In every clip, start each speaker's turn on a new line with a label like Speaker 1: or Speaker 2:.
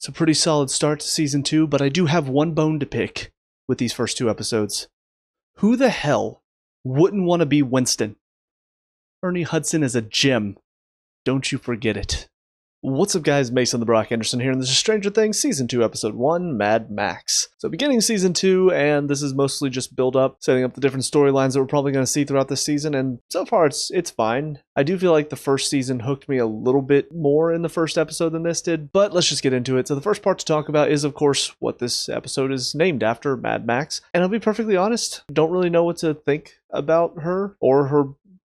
Speaker 1: It's a pretty solid start to season 2, but I do have one bone to pick with these first 2 episodes. Who the hell wouldn't want to be Winston? Ernie Hudson is a gem. Don't you forget it. What's up, guys? Mason the Brock Henderson here, and this is Stranger Things Season 2, Episode 1, Mad Max. So beginning Season 2, and this is mostly just build up, setting up the different storylines that we're probably going to see throughout this season, and so far it's fine. I do feel like the first season hooked me a little bit more in the first episode than this did, but let's just get into it. So the first part to talk about is, of course, what this episode is named after, Mad Max. And I'll be perfectly honest, don't really know what to think about her or her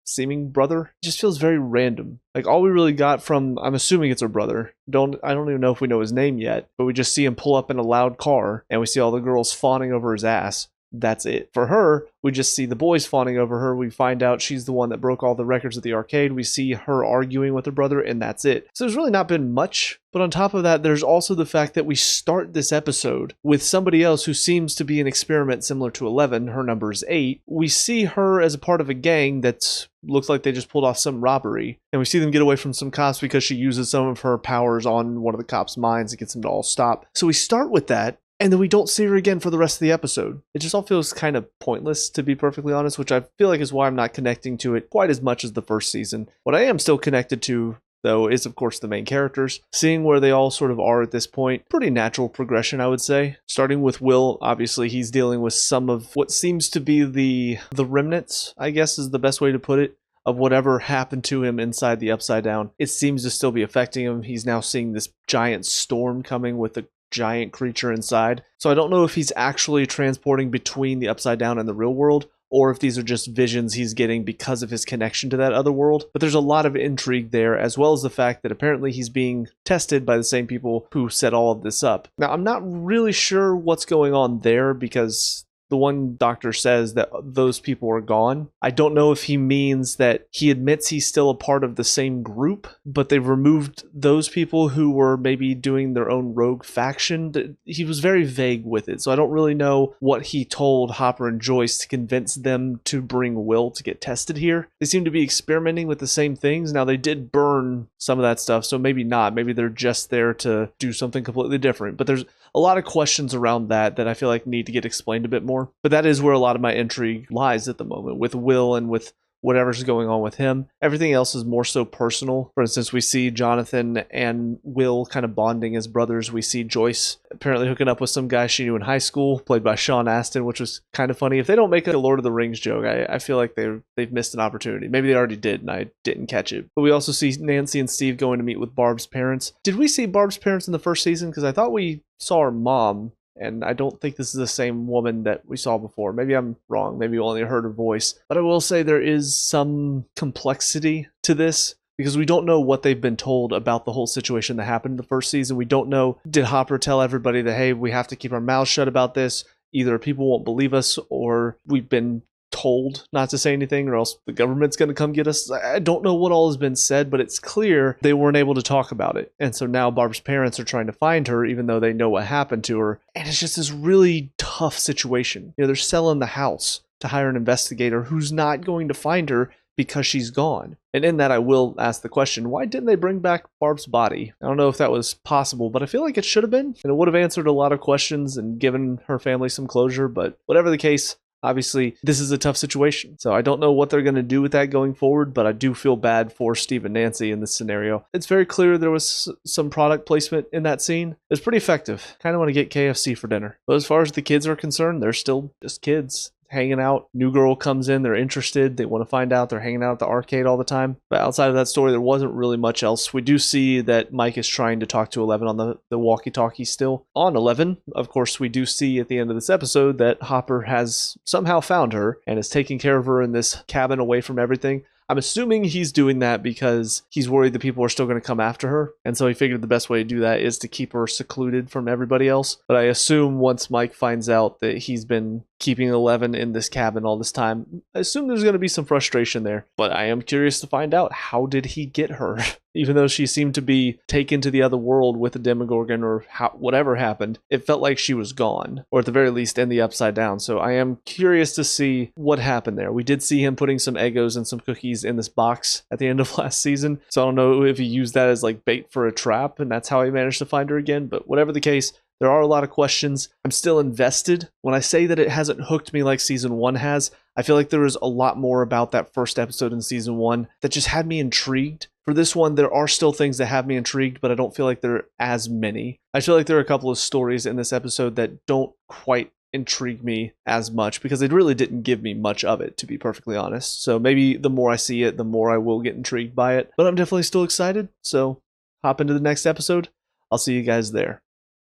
Speaker 1: seeming brother. It just feels very random. Like, all we really got from, I'm assuming it's her brother. I don't even know if we know his name yet, but we just see him pull up in a loud car and we see all the girls fawning over his ass. That's it. For her, we just see the boys fawning over her. We find out she's the one that broke all the records at the arcade. We see her arguing with her brother, and that's it. So there's really not been much. But on top of that, there's also the fact that we start this episode with somebody else who seems to be an experiment similar to 11. Her number is 8. We see her as a part of a gang that looks like they just pulled off some robbery. And we see them get away from some cops because she uses some of her powers on one of the cops' minds and gets them to all stop. So we start with that. And then we don't see her again for the rest of the episode. It just all feels kind of pointless, to be perfectly honest, which I feel like is why I'm not connecting to it quite as much as the first season. What I am still connected to, though, is of course the main characters. Seeing where they all sort of are at this point, pretty natural progression, I would say. Starting with Will, obviously he's dealing with some of what seems to be the remnants, I guess is the best way to put it, of whatever happened to him inside the Upside Down. It seems to still be affecting him. He's now seeing this giant storm coming with the giant creature inside. So I don't know if he's actually transporting between the Upside Down and the real world, or if these are just visions he's getting because of his connection to that other world. But there's a lot of intrigue there, as well as the fact that apparently he's being tested by the same people who set all of this up. Now, I'm not really sure what's going on there, because the one doctor says that those people are gone. I don't know if he means that he admits he's still a part of the same group, but they've removed those people who were maybe doing their own rogue faction. He was very vague with it, so I don't really know what he told Hopper and Joyce to convince them to bring Will to get tested here. They seem to be experimenting with the same things. Now, they did burn some of that stuff, so maybe not. Maybe they're just there to do something completely different. But there's a lot of questions around that I feel like need to get explained a bit more. But that is where a lot of my intrigue lies at the moment, with Will and with whatever's going on with him. Everything else is more so personal. For instance, we see Jonathan and Will kind of bonding as brothers. We see Joyce apparently hooking up with some guy she knew in high school, played by Sean Astin, which was kind of funny. If they don't make a Lord of the Rings joke, I feel like they've missed an opportunity. Maybe they already did and I didn't catch it. But we also see Nancy and Steve going to meet with Barb's parents. Did we see Barb's parents in the first season? Because I thought we saw her mom, and I don't think this is the same woman that we saw before. Maybe I'm wrong. Maybe we only heard her voice. But I will say there is some complexity to this, because we don't know what they've been told about the whole situation that happened in the first season. We don't know, did Hopper tell everybody that, hey, we have to keep our mouths shut about this? Either people won't believe us, or we've been told not to say anything, or else the government's going to come get us. I don't know what all has been said, but it's clear they weren't able to talk about it. And so now Barb's parents are trying to find her, even though they know what happened to her. And it's just this really tough situation. You know, they're selling the house to hire an investigator who's not going to find her because she's gone. And in that, I will ask the question, why didn't they bring back Barb's body? I don't know if that was possible, but I feel like it should have been. And it would have answered a lot of questions and given her family some closure. But whatever the case, obviously, this is a tough situation. So I don't know what they're going to do with that going forward, but I do feel bad for Steve and Nancy in this scenario. It's very clear there was some product placement in that scene. It's pretty effective. Kind of want to get KFC for dinner. But as far as the kids are concerned, they're still just kids hanging out. New girl comes in, they're interested, they want to find out, they're hanging out at the arcade all the time. But outside of that story, there wasn't really much else. We do see that Mike is trying to talk to 11 on the walkie-talkie still. On 11, of course, we do see at the end of this episode that Hopper has somehow found her and is taking care of her in this cabin away from everything. I'm assuming he's doing that because he's worried that people are still going to come after her. And so he figured the best way to do that is to keep her secluded from everybody else. But I assume once Mike finds out that he's been keeping 11 in this cabin all this time. I assume there's going to be some frustration there, but I am curious to find out, how did he get her? Even though she seemed to be taken to the other world with a Demogorgon or whatever happened, it felt like she was gone, or at the very least in the Upside Down. So I am curious to see what happened there. We did see him putting some Eggos and some cookies in this box at the end of last season, so I don't know if he used that as like bait for a trap and that's how he managed to find her again, but whatever the case, there are a lot of questions. I'm still invested. When I say that it hasn't hooked me like season 1 has, I feel like there was a lot more about that first episode in season 1 that just had me intrigued. For this one, there are still things that have me intrigued, but I don't feel like there are as many. I feel like there are a couple of stories in this episode that don't quite intrigue me as much because it really didn't give me much of it, to be perfectly honest. So maybe the more I see it, the more I will get intrigued by it. But I'm definitely still excited, so hop into the next episode. I'll see you guys there.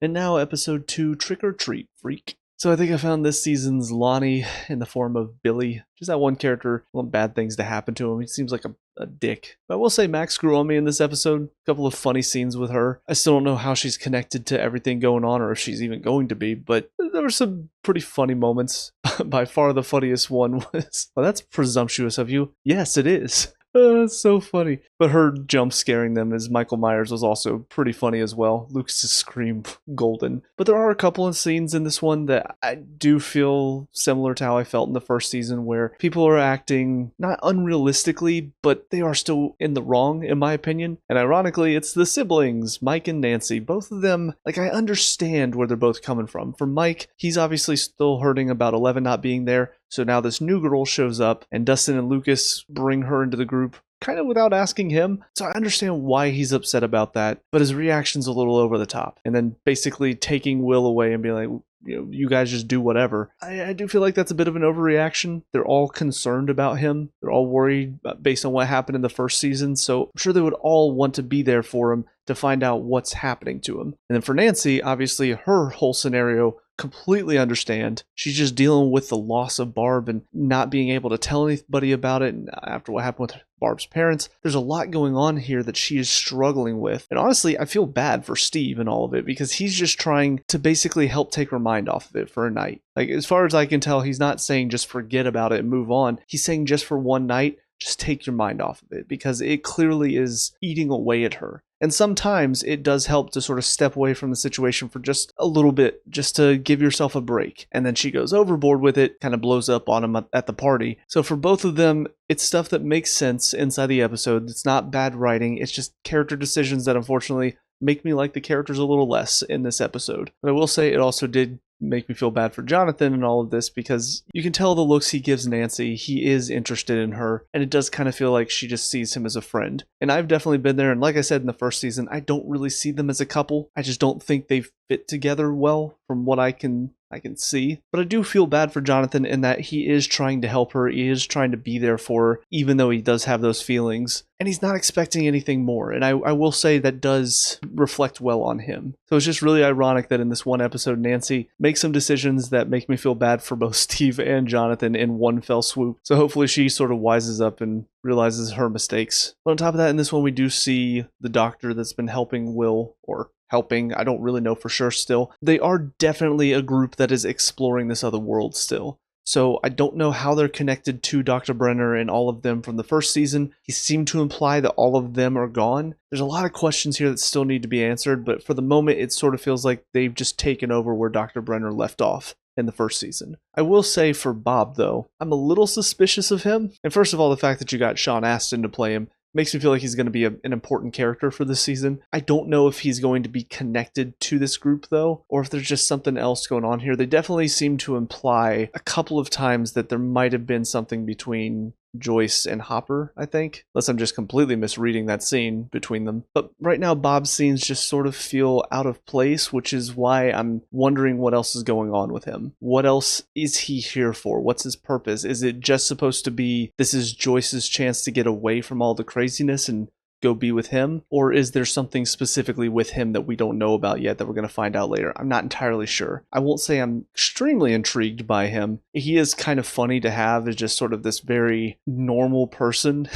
Speaker 1: And now episode 2, Trick or Treat, Freak. So I think I found this season's Lonnie in the form of Billy. Just that one character, I want bad things to happen to him. He seems like a dick. But I will say Max grew on me in this episode. A couple of funny scenes with her. I still don't know how she's connected to everything going on or if she's even going to be, but there were some pretty funny moments. By far the funniest one was, well, that's presumptuous of you. Yes, it is. It's so funny. But her jump scaring them as Michael Myers was also pretty funny as well. Lucas's scream, golden. But there are a couple of scenes in this one that I do feel similar to how I felt in the first season, where people are acting not unrealistically, but they are still in the wrong, in my opinion. And ironically, it's the siblings, Mike and Nancy. Both of them, like, I understand where they're both coming from. For Mike, he's obviously still hurting about 11 not being there. So now this new girl shows up, and Dustin and Lucas bring her into the group kind of without asking him. So I understand why he's upset about that, but his reaction's a little over the top. And then basically taking Will away and being like, you guys just do whatever. I do feel like that's a bit of an overreaction. They're all concerned about him. They're all worried based on what happened in the first season. So I'm sure they would all want to be there for him to find out what's happening to him. And then for Nancy, obviously her whole scenario, completely understand. She's just dealing with the loss of Barb and not being able to tell anybody about it. And after what happened with Barb's parents, there's a lot going on here that she is struggling with. And honestly, I feel bad for Steve and all of it because he's just trying to basically help take her mind off of it for a night. Like, as far as I can tell, he's not saying just forget about it and move on. He's saying just for one night, just take your mind off of it because it clearly is eating away at her. And sometimes it does help to sort of step away from the situation for just a little bit, just to give yourself a break. And then she goes overboard with it, kind of blows up on him at the party. So for both of them, it's stuff that makes sense inside the episode. It's not bad writing. It's just character decisions that unfortunately make me like the characters a little less in this episode. But I will say it also did make me feel bad for Jonathan and all of this because you can tell the looks he gives Nancy, he is interested in her, and it does kind of feel like she just sees him as a friend. And I've definitely been there, and like I said in the first season, I don't really see them as a couple. I just don't think they fit together well from what I can see. But I do feel bad for Jonathan in that he is trying to help her, he is trying to be there for her, even though he does have those feelings. And he's not expecting anything more. And I will say that does reflect well on him. So it's just really ironic that in this one episode, Nancy makes some decisions that make me feel bad for both Steve and Jonathan in one fell swoop. So hopefully she sort of wises up and realizes her mistakes. But on top of that, in this one, we do see the doctor that's been helping Will, or helping, I don't really know for sure still. They are definitely a group that is exploring this other world still. So I don't know how they're connected to Dr. Brenner and all of them from the first season. He seemed to imply that all of them are gone. There's a lot of questions here that still need to be answered, but for the moment it sort of feels like they've just taken over where Dr. Brenner left off in the first season. I will say for Bob though, I'm a little suspicious of him. And first of all, the fact that you got Sean Astin to play him makes me feel like he's going to be an important character for this season. I don't know if he's going to be connected to this group though, or if there's just something else going on here. They definitely seem to imply a couple of times that there might have been something between Joyce and Hopper, I think. Unless I'm just completely misreading that scene between them. But right now, Bob's scenes just sort of feel out of place, which is why I'm wondering what else is going on with him. What else is he here for? What's his purpose? Is it just supposed to be, this is Joyce's chance to get away from all the craziness and go be with him? Or is there something specifically with him that we don't know about yet that we're going to find out later? I'm not entirely sure. I won't say I'm extremely intrigued by him. He is kind of funny to have as just sort of this very normal person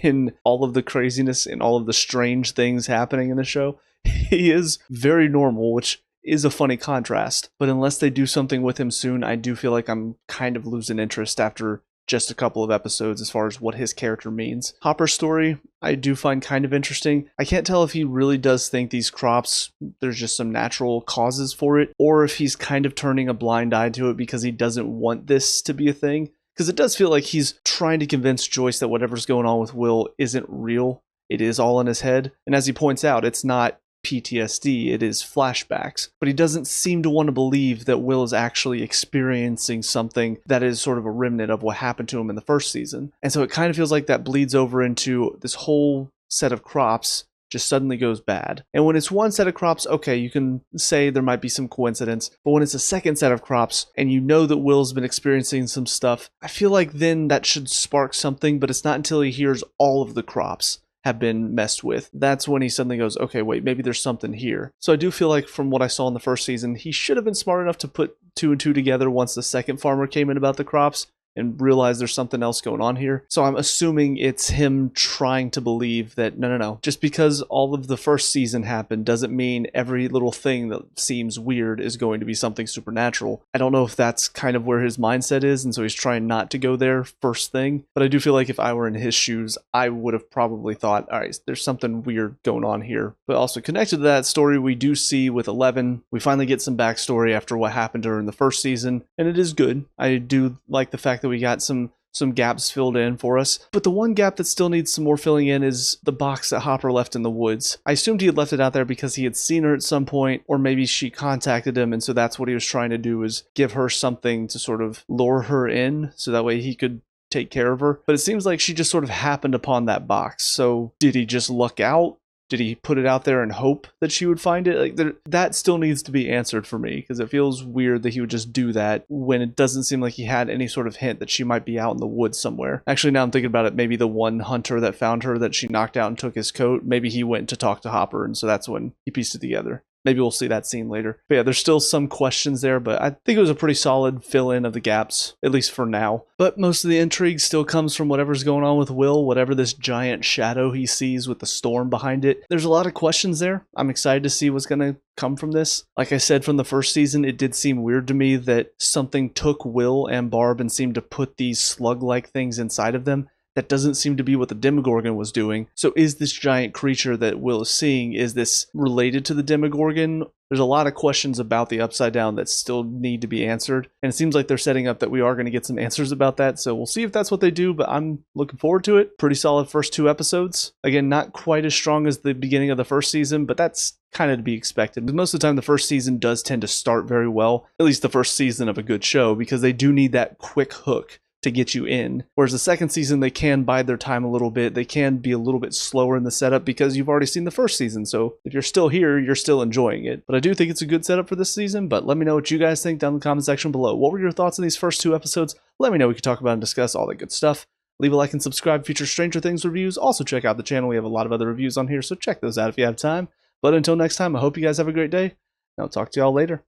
Speaker 1: in all of the craziness and all of the strange things happening in the show. He is very normal, which is a funny contrast. But unless they do something with him soon, I do feel like I'm kind of losing interest after just a couple of episodes as far as what his character means. Hopper's story, I do find kind of interesting. I can't tell if he really does think these crops, there's just some natural causes for it, or if he's kind of turning a blind eye to it because he doesn't want this to be a thing. Because it does feel like he's trying to convince Joyce that whatever's going on with Will isn't real. It is all in his head. And as he points out, it's not PTSD, it is flashbacks. But he doesn't seem to want to believe that Will is actually experiencing something that is sort of a remnant of what happened to him in the first season. And so it kind of feels like that bleeds over into this whole set of crops just suddenly goes bad. And when it's one set of crops, okay, you can say there might be some coincidence. But when it's a second set of crops and you know that Will's been experiencing some stuff, I feel like then that should spark something, but it's not until he hears all of the crops have been messed with. That's when he suddenly goes, okay, wait, maybe there's something here. So I do feel like from what I saw in the first season, he should have been smart enough to put 2 and 2 together once the second farmer came in about the crops and realize there's something else going on here. So I'm assuming it's him trying to believe that, no. Just because all of the first season happened doesn't mean every little thing that seems weird is going to be something supernatural. I don't know if that's kind of where his mindset is, and so he's trying not to go there first thing. But I do feel like if I were in his shoes, I would have probably thought, all right, there's something weird going on here. But also connected to that story, we do see with 11, we finally get some backstory after what happened during the first season, and it is good. I do like the fact that we got some gaps filled in for us. But the one gap that still needs some more filling in is the box that Hopper left in the woods. I assumed he had left it out there because he had seen her at some point, or maybe she contacted him, and so that's what he was trying to do, is give her something to sort of lure her in, so that way he could take care of her. But it seems like she just sort of happened upon that box. So did he just luck out? Did he put it out there and hope that she would find it? Like that still needs to be answered for me, because it feels weird that he would just do that when it doesn't seem like he had any sort of hint that she might be out in the woods somewhere. Actually, now I'm thinking about it, maybe the one hunter that found her that she knocked out and took his coat, maybe he went to talk to Hopper, and so that's when he pieced it together. Maybe we'll see that scene later. But yeah, there's still some questions there, but I think it was a pretty solid fill-in of the gaps, at least for now. But most of the intrigue still comes from whatever's going on with Will, whatever this giant shadow he sees with the storm behind it. There's a lot of questions there. I'm excited to see what's going to come from this. Like I said from the first season, it did seem weird to me that something took Will and Barb and seemed to put these slug-like things inside of them. That doesn't seem to be what the Demogorgon was doing. So is this giant creature that Will is seeing, is this related to the Demogorgon? There's a lot of questions about the Upside Down that still need to be answered. And it seems like they're setting up that we are going to get some answers about that. So we'll see if that's what they do, but I'm looking forward to it. Pretty solid first 2 episodes. Again, not quite as strong as the beginning of the first season, but that's kind of to be expected. Most of the time, the first season does tend to start very well, at least the first season of a good show, because they do need that quick hook to get you in. Whereas the second season, they can bide their time a little bit. They can be a little bit slower in the setup because you've already seen the first season. So if you're still here, you're still enjoying it. But I do think it's a good setup for this season. But let me know what you guys think down in the comment section below. What were your thoughts on these first 2 episodes? Let me know. We can talk about and discuss all that good stuff. Leave a like and subscribe for future Stranger Things reviews. Also check out the channel. We have a lot of other reviews on here, so check those out if you have time. But until next time, I hope you guys have a great day. And I'll talk to y'all later.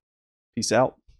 Speaker 1: Peace out.